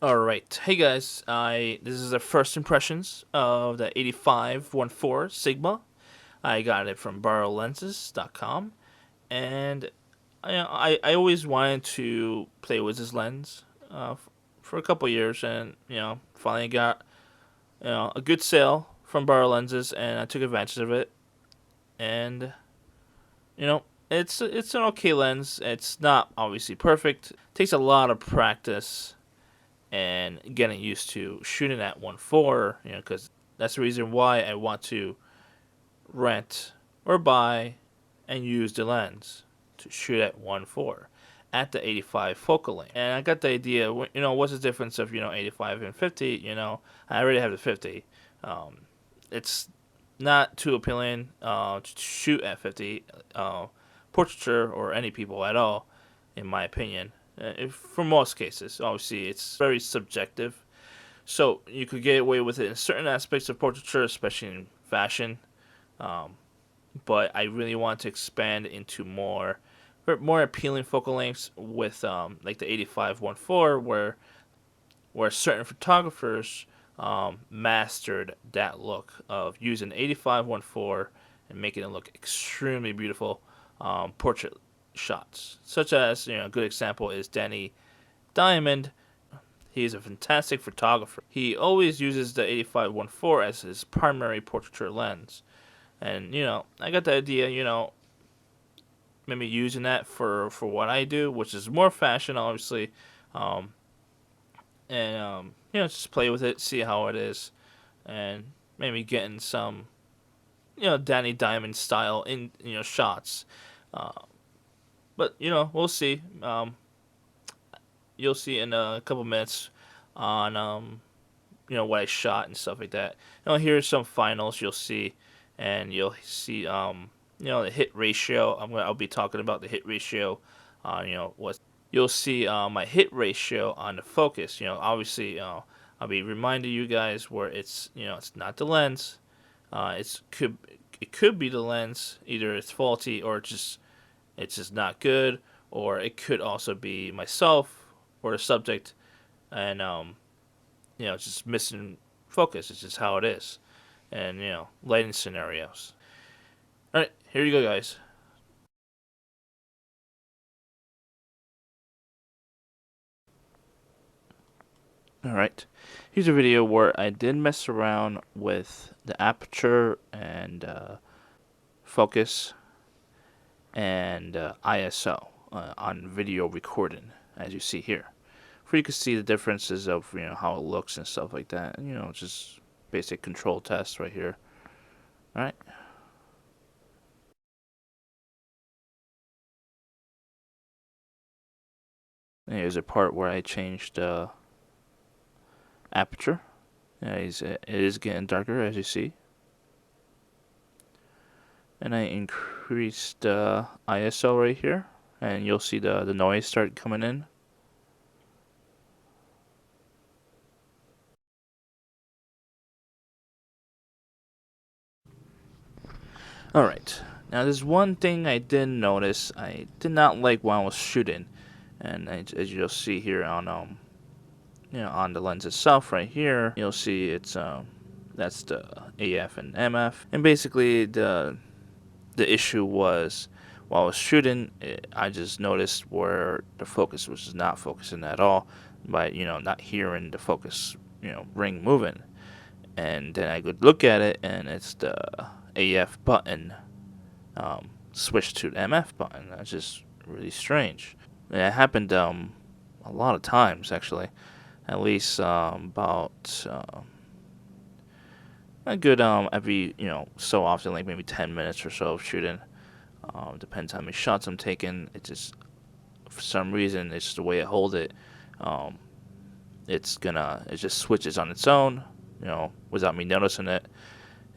Alright, hey guys, this is the first impressions of the 8514 Sigma. I got it from borrowlenses.com, and I always wanted to play with this lens for a couple years, and finally got a good sale from Borrow Lenses, and I took advantage of it. And you know it's an okay lens. It's not obviously perfect. It takes a lot of practice and getting used to shooting at 1.4, because that's the reason why I want to rent or buy and use the lens to shoot at 1.4 at the 85 focal length. And I got the idea, what's the difference of 85 and 50? I already have the 50. It's not too appealing to shoot at 50 portraiture or any people at all, in my opinion. For most cases, obviously, it's very subjective. So you could get away with it in certain aspects of portraiture, especially in fashion. Um, but I really want to expand into more appealing focal lengths with like the 85-1.4, where certain photographers mastered that look of using 85-1.4 and making it look extremely beautiful portrait shots. Such as, a good example is Danny Diamond. He is a fantastic photographer. He always uses the 85-1.4 as his primary portraiture lens. And, I got the idea, maybe using that for what I do, which is more fashion, obviously. Um, and just play with it, see how it is. And maybe getting some, Danny Diamond style in, shots. Uh, but, we'll see. You'll see in a couple minutes on what I shot and stuff like that. Here's some finals you'll see, and you'll see the hit ratio. I'll be talking about the hit ratio. What you'll see my hit ratio on the focus. Obviously, I'll be reminding you guys where it's not the lens. It could be the lens. Either it's faulty or it's just not good, or it could also be myself or the subject, and it's just missing focus. It's just how it is, and lighting scenarios. All right, here you go, guys. All right, here's a video where I did mess around with the aperture and focus and ISO on video recording, as you see here. For you can see the differences of how it looks and stuff like that. And, just basic control test right here. All right. And here's a part where I changed aperture. It is getting darker, as you see. And I increased ISO right here, and you'll see the noise start coming in. All right. Now, there's one thing I did notice I did not like while I was shooting, and as you'll see here on on the lens itself right here, you'll see it's that's the AF and MF, and basically the issue was while I was shooting, I just noticed where the focus was just not focusing at all, by not hearing the focus ring moving, and then I could look at it and it's the AF button switched to the MF button. That's just really strange. And it happened a lot of times actually, at least about a good every so often, like maybe 10 minutes or so of shooting. Depends how many shots I'm taking. It just, for some reason, it's just the way I hold it. Um, it just switches on its own, without me noticing it.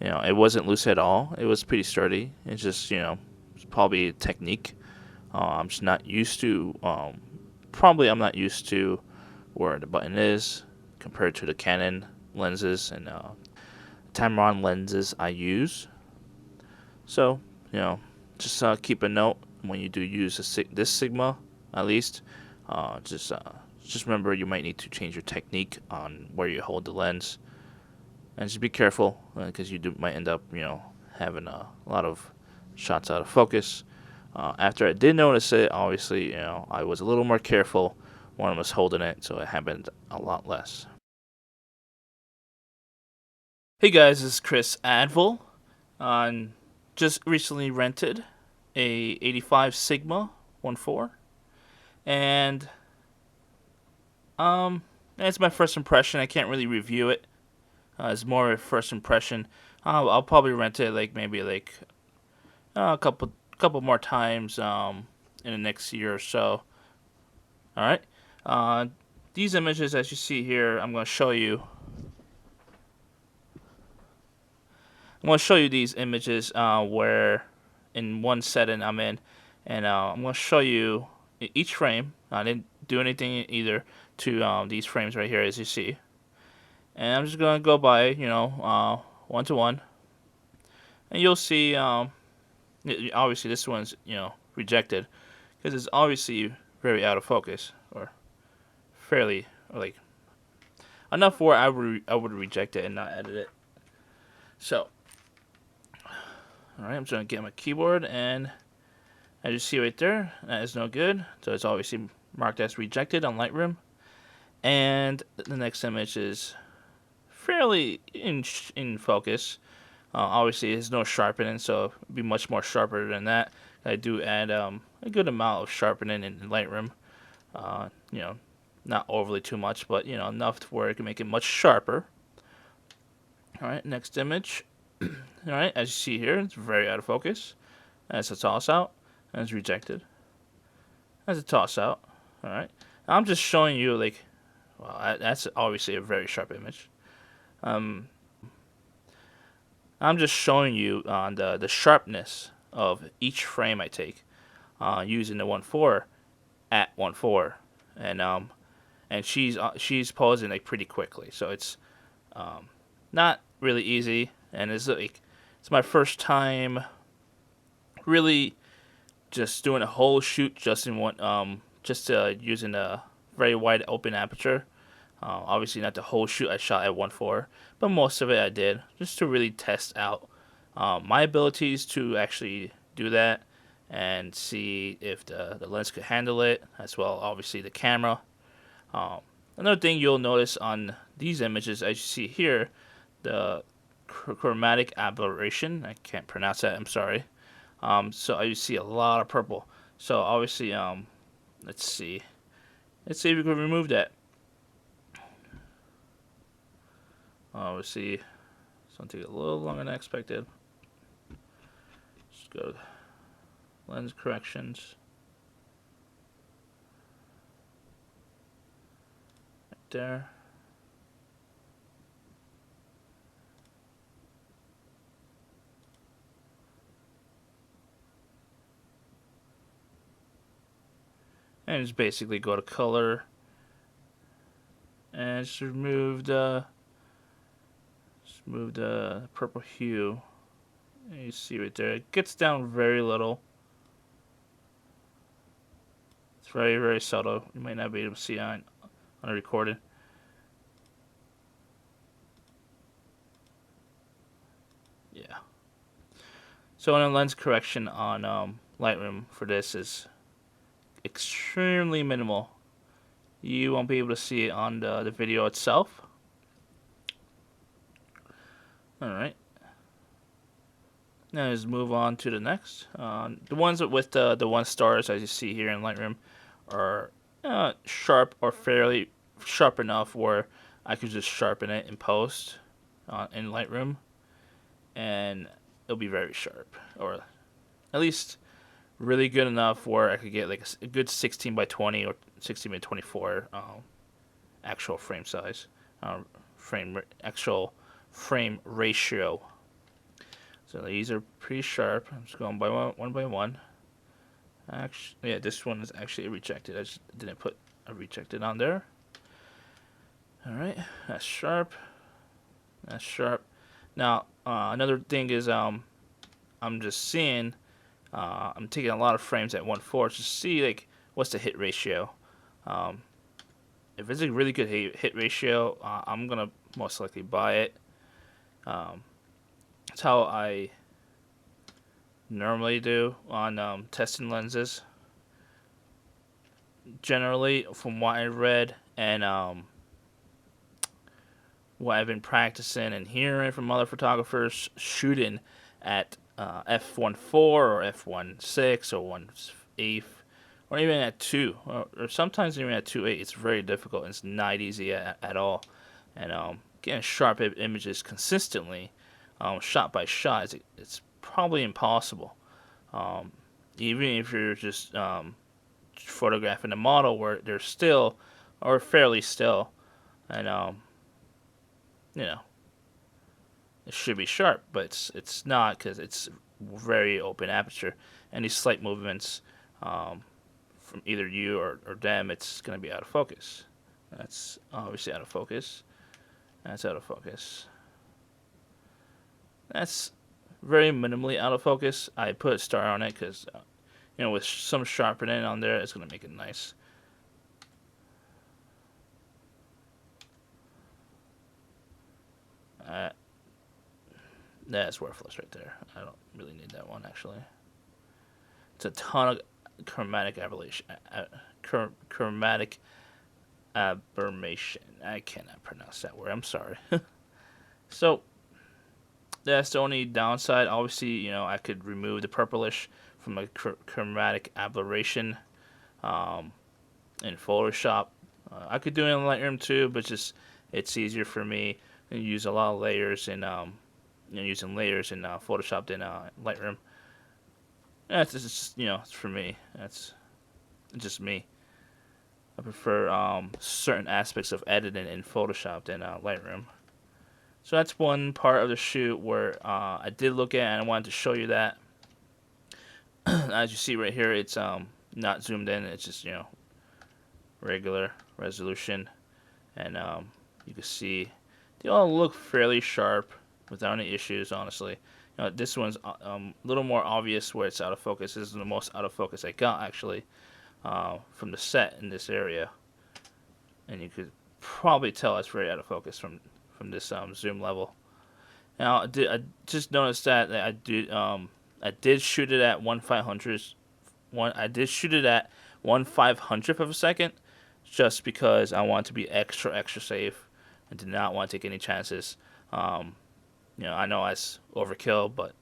It wasn't loose at all. It was pretty sturdy. It's just it's probably a technique. I'm just not used to. Probably I'm not used to where the button is compared to the Canon lenses and Tamron lenses I use. So, just keep a note when you do use this Sigma, at least. Just just remember you might need to change your technique on where you hold the lens, and just be careful because might end up having a lot of shots out of focus. After I did notice it, obviously I was a little more careful when I was holding it, so it happened a lot less. Hey guys, this is Chris Adval. Just recently rented a 85 Sigma 1.4, and it's my first impression. I can't really review it. It's more of a first impression. I'll probably rent it maybe a couple more times in the next year or so. All right. These images, as you see here, I'm going to show you. I'm going to show you these images where in one setting I'm in, and I'm going to show you each frame. I didn't do anything either to these frames right here, as you see. And I'm just going to go by, one to one. And you'll see, obviously this one's, rejected because it's obviously very out of focus, or fairly, or like, enough where I would reject it and not edit it. So, alright, I'm just going to get my keyboard, and as you see right there, that is no good. So it's obviously marked as rejected on Lightroom. And the next image is fairly in focus. Obviously, there's no sharpening, so it'd be much more sharper than that. I do add a good amount of sharpening in Lightroom. Not overly too much, but enough to where it can make it much sharper. All right, next image. All right, as you see here, it's very out of focus. That's a toss out, and it's rejected. That's a toss out. All right, I'm just showing you that's obviously a very sharp image. I'm just showing you on the sharpness of each frame I take using the 1.4 at 1.4, and she's posing pretty quickly, so it's not really easy, and it's my first time really just doing a whole shoot just in one using a very wide open aperture. Obviously not the whole shoot I shot at 1.4, but most of it I did just to really test out my abilities to actually do that and see if the lens could handle it, as well obviously the camera. Another thing you'll notice on these images, as you see here, the chromatic aberration, I can't pronounce that, I'm sorry. So you see a lot of purple. So obviously, let's see if we can remove that. Obviously, something a little longer than expected. Just go to lens corrections. Right there. And just basically go to color and just remove the purple hue. And you see right there, it gets down very little. It's very, very subtle. You might not be able to see on a recording. Yeah. So in a lens correction on Lightroom for this is extremely minimal. You won't be able to see it on the video itself. Alright. Now let's move on to the next. The ones with the 1 stars, as you see here in Lightroom, are sharp or fairly sharp enough where I could just sharpen it in post in Lightroom, and it'll be very sharp, or at least really good enough where I could get a good 16 by 20 or 16 by 24 actual frame size, actual frame ratio. So these are pretty sharp. I'm just going by one by one. Actually, yeah, this one is actually rejected. I just didn't put a rejected on there. All right, that's sharp. That's sharp. Now, another thing is I'm just seeing. I'm taking a lot of frames at 1.4 to see what's the hit ratio. if it's a really good hit ratio, I'm gonna most likely buy it. Um, that's how I normally do on testing lenses. Generally, from what I read and what I've been practicing and hearing from other photographers shooting at f1.4 or f1.6 or 1.8 or even at 2 or sometimes even at 2.8, it's very difficult. It's not easy at all. And getting sharp images consistently, shot by shot, it's probably impossible. Um, Even if you're just photographing a model where they're still or fairly still, and you know it should be sharp, but it's not because it's very open aperture. Any slight movements from either you or them, it's going to be out of focus. That's obviously out of focus. That's out of focus. That's very minimally out of focus. I put a star on it because, with some sharpening on there, it's going to make it nice. Uh, that's worthless right there. I don't really need that one, actually. It's a ton of chromatic aberration. Chromatic aberration. I cannot pronounce that word. I'm sorry. So that's the only downside. Obviously, I could remove the purplish from a chromatic aberration in Photoshop. I could do it in Lightroom too, but it's easier for me to use a lot of layers in using layers in Photoshop than Lightroom. That's just it's for me. That's just me. I prefer certain aspects of editing in Photoshop than Lightroom. So that's one part of the shoot where I did look at and I wanted to show you that. As you see right here, it's not zoomed in. It's just regular resolution, and you can see they all look fairly sharp without any issues. Honestly, this one's a little more obvious where it's out of focus. This is the most out of focus I got actually from the set in this area, and you could probably tell it's very out of focus from this zoom level. Now, I just noticed that I did shoot it at 1/500th. I did shoot it at 1/500th of a second, just because I want to be extra safe and did not want to take any chances. Um, I know that's overkill, but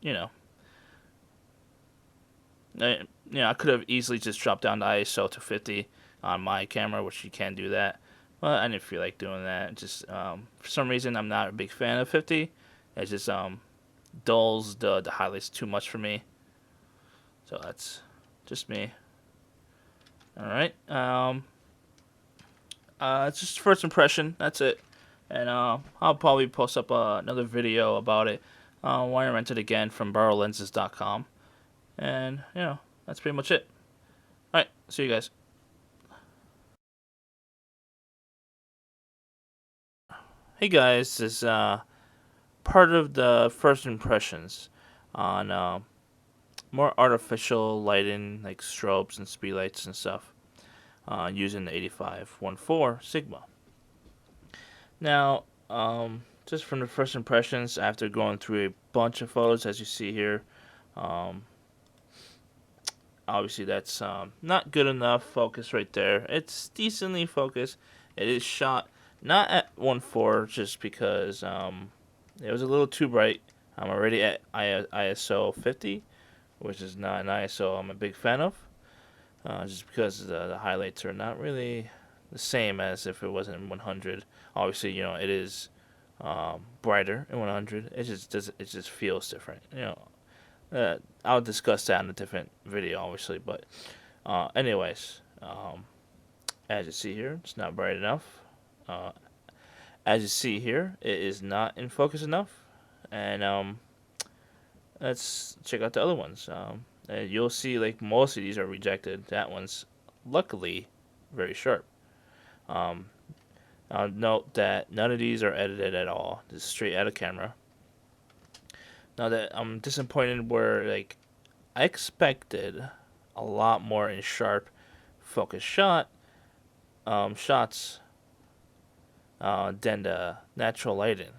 I could have easily just dropped down the ISO to 50 on my camera, which you can do that. But I didn't feel like doing that. Just for some reason, I'm not a big fan of 50. It just dulls the highlights too much for me. So that's just me. All right. It's just first impression. That's it. And I'll probably post up another video about it when I rent it again from borrowlenses.com. And that's pretty much it. All right. See you guys. Hey guys, this is part of the first impressions on more artificial lighting like strobes and speedlights and stuff using the 85-14 Sigma. Now, just from the first impressions, after going through a bunch of photos, as you see here, um, obviously that's not good enough focus right there. It's decently focused. It is shot not at 1.4 just because it was a little too bright. I'm already at ISO 50, which is not an ISO I'm a big fan of, just because the highlights are not really the same as if it wasn't in 100. Obviously, it is brighter in 100. It just feels different. I'll discuss that in a different video, obviously. But anyways, as you see here, it's not bright enough. As you see here, it is not in focus enough. And let's check out the other ones. And you'll see like most of these are rejected. That one's luckily very sharp. Um, I'll note that none of these are edited at all. Just straight out of camera. Now that I'm disappointed where like I expected a lot more in sharp focus shots than the natural lighting.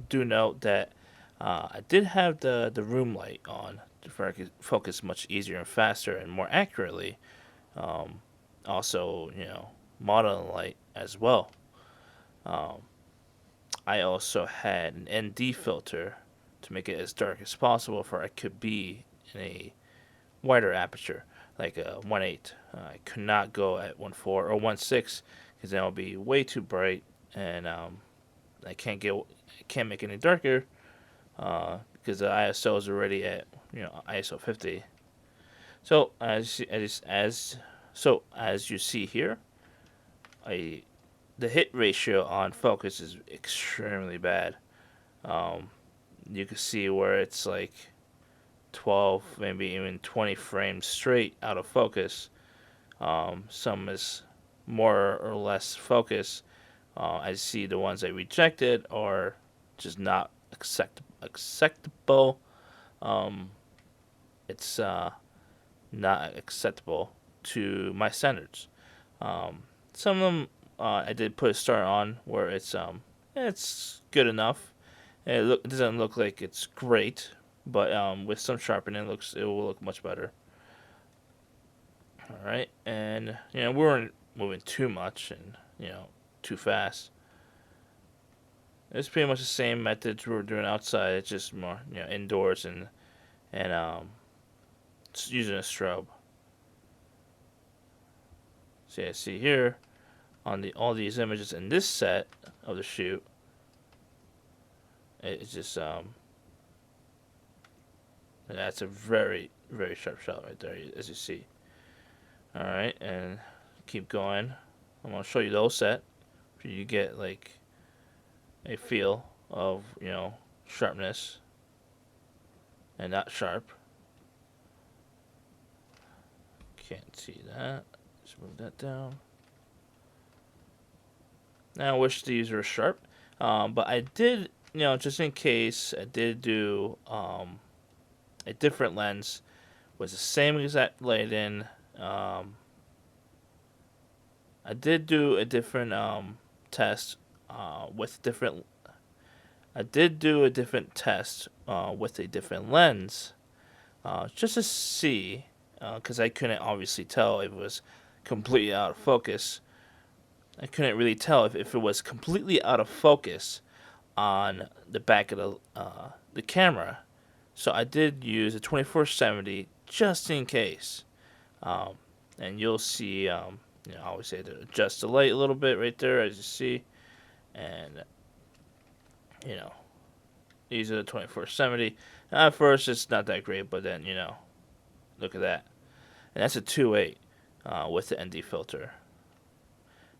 Do note that I did have the room light on to focus much easier and faster and more accurately. Um, Also, modeling light as well. Um, I also had an ND filter to make it as dark as possible for I could be in a wider aperture, like a 1.8. I could not go at 1.4 or 1.6 because that would be way too bright, and I can't make it any darker because the ISO is already at ISO 50. So as you see here, I the hit ratio on focus is extremely bad. Um, you can see where it's like 12, maybe even 20 frames straight out of focus. Some is more or less focus. I see the ones I rejected are just not acceptable. Um, it's not acceptable to my standards. Um, some of them I did put a star on where it's good enough. It doesn't look like it's great, but with some sharpening, it will look much better. All right, and we weren't moving too much and too fast. It's pretty much the same methods we were doing outside. It's just more indoors and using a strobe. So yeah, see here on all these images in this set of the shoot, it's just that's a very very sharp shot right there, as you see. All right, and keep going. I'm gonna show you those set so you get like a feel of sharpness and not sharp. Can't see that. Just move that down. Now I wish these were sharp, but I did, just in case, I did do a different lens with the same exact lighting. I did do a different test with different. I did do a different test with a different lens, just to see, because I couldn't obviously tell if it was completely out of focus. I couldn't really tell if it was completely out of focus on the back of the camera. So I did use a 2470 just in case. Um, and you'll see, I always say to adjust the light a little bit right there, as you see. And, you know, these are the 2470. At first, it's not that great, but then, look at that. And that's a 2.8 with the ND filter.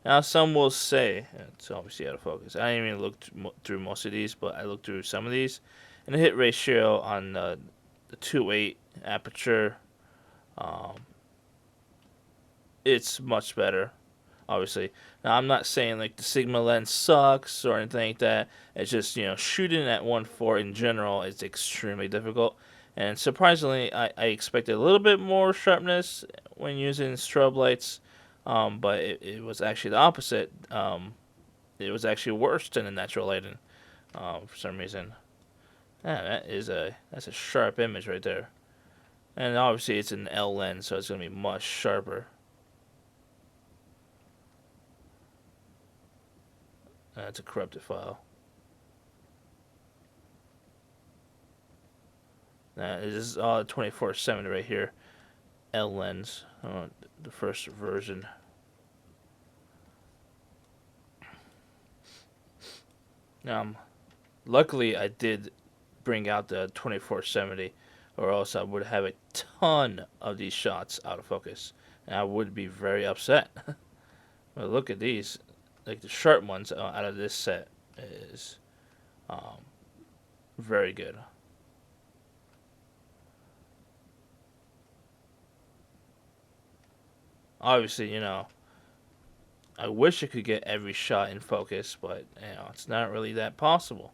Now, some will say, it's obviously out of focus. I didn't even look through most of these, but I looked through some of these. And the hit ratio on the 2.8 aperture, um, it's much better, obviously. Now, I'm not saying like the Sigma lens sucks or anything like that. It's just, shooting at 1.4 in general is extremely difficult. And surprisingly, I expected a little bit more sharpness when using strobe lights. But it was actually the opposite. It was actually worse than the natural lighting for some reason. Yeah, that's a sharp image right there. And obviously it's an L lens, so it's gonna be much sharper. That's a corrupted file. This is all 2470 right here. L lens, the first version. Luckily I did bring out the 2470, or else I would have a ton of these shots out of focus, and I would be very upset. But look at these, like the sharp ones out of this set is um, very good. Obviously, I wish I could get every shot in focus, but it's not really that possible.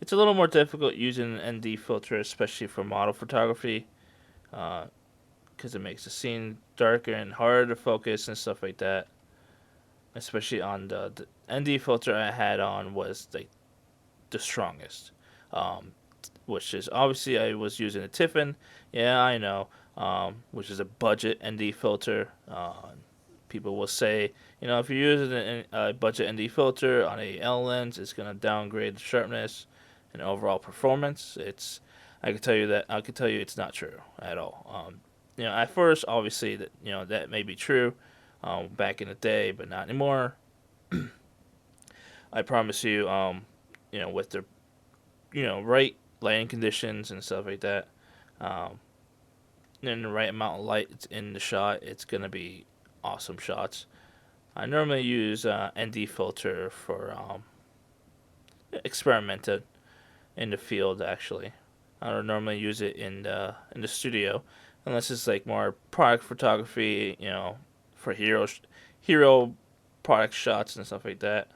It's a little more difficult using an ND filter, especially for model photography, because it makes the scene darker and harder to focus and stuff like that. Especially on ND filter I had on was like the strongest, um, which is obviously I was using a Tiffin. Yeah, I know, which is a budget ND filter. People will say, if you're using a budget ND filter on a L lens, it's gonna downgrade the sharpness and overall performance. I can tell you it's not true at all. At first, obviously that may be true, back in the day, but not anymore. I promise you, with the right lighting conditions and stuff like that, um, and the right amount of light in the shot, it's gonna be awesome shots. I normally use ND filter for experimented in the field. Actually, I don't normally use it in the studio, unless it's like more product photography. For hero product shots and stuff like that.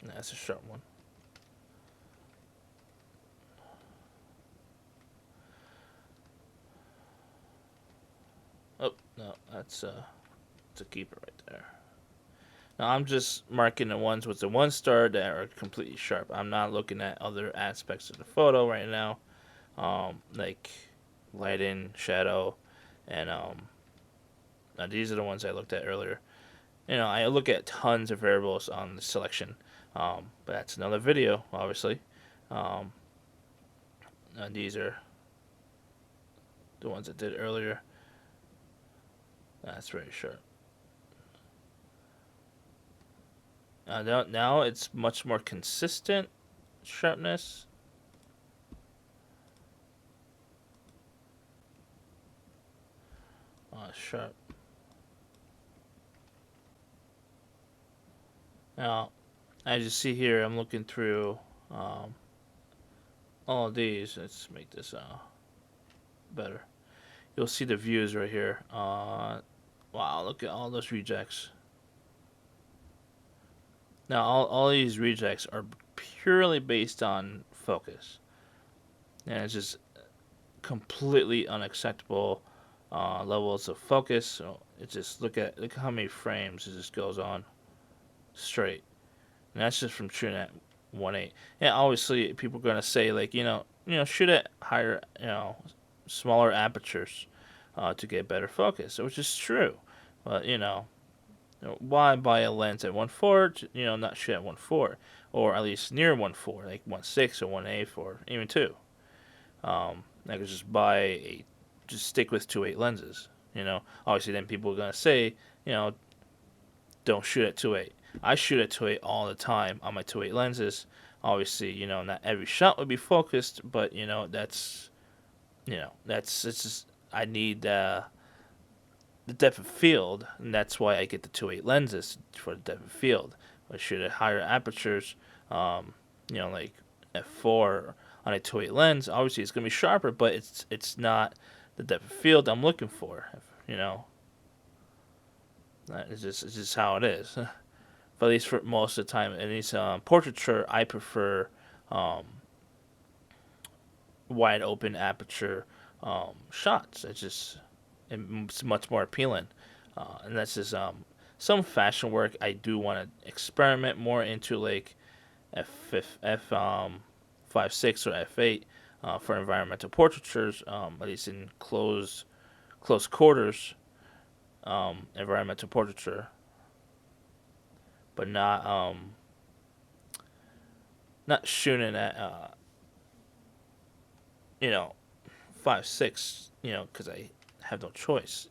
That's a sharp one. Oh no, it's a keeper right there. Now I'm just marking the ones with the 1 star that are completely sharp. I'm not looking at other aspects of the photo right now, like lighting, shadow, and now these are the ones I looked at earlier. I look at tons of variables on the selection, but that's another video, obviously. Um, and these are the ones I did earlier. That's very sharp. Now it's much more consistent sharpness. Sharp. Now, as you see here, I'm looking through all of these. Let's make this better. You'll see the views right here. Wow, look at all those rejects. Now, all these rejects are purely based on focus. And it's just completely unacceptable levels of focus. So it's just look how many frames it just goes on straight. And that's just from shooting at 1.8. And obviously, people are gonna say like shoot at higher smaller apertures to get better focus, which is true. But why buy a lens at 1.4? Not shoot at 1.4, or at least near 1.4, like 1.6 or 1.8 or even 2. I could just stick with 2.8 lenses. Obviously then people are gonna say, don't shoot at 2.8. I shoot at 2.8 all the time on my 2.8 lenses. Obviously, not every shot would be focused, but it's just I need the depth of field, and that's why I get the 2.8 lenses for the depth of field. I shoot at higher apertures, like f4 on a 2.8 lens. Obviously, it's gonna be sharper, but it's not the depth of field I'm looking for. It's just how it is. But at least for most of the time, at least portraiture, I prefer um, wide open aperture shots. It's much more appealing, and that's just some fashion work. I do want to experiment more into like f 5.6 or f8 for environmental portraitures, at least in close quarters environmental portraiture, but not shooting at you know 5.6 because I have no choice.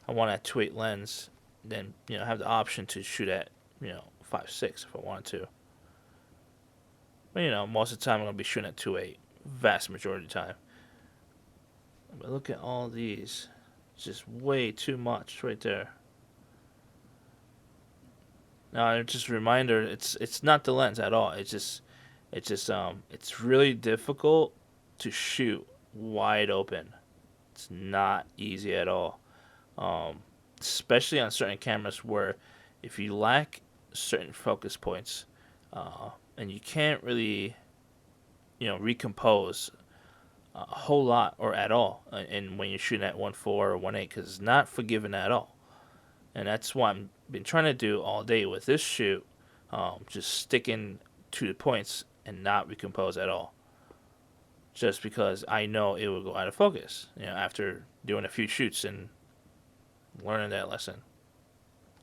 I want a 2.8 lens, then have the option to shoot at 5.6 if I wanted to. But most of the time I'm gonna be shooting at 2.8, vast majority of the time. But look at all these, it's just way too much right there. Now, just a reminder, it's not the lens at all. It's really difficult to shoot wide open. It's not easy at all, um, especially on certain cameras where if you lack certain focus points, and you can't really recompose whole lot or at all, and when you're shooting at 1.4 or 1.8, because it's not forgiving at all. And that's what I've been trying to do all day with this shoot, just sticking to the points and not recompose at all. Just because I know it will go out of focus, after doing a few shoots and learning that lesson.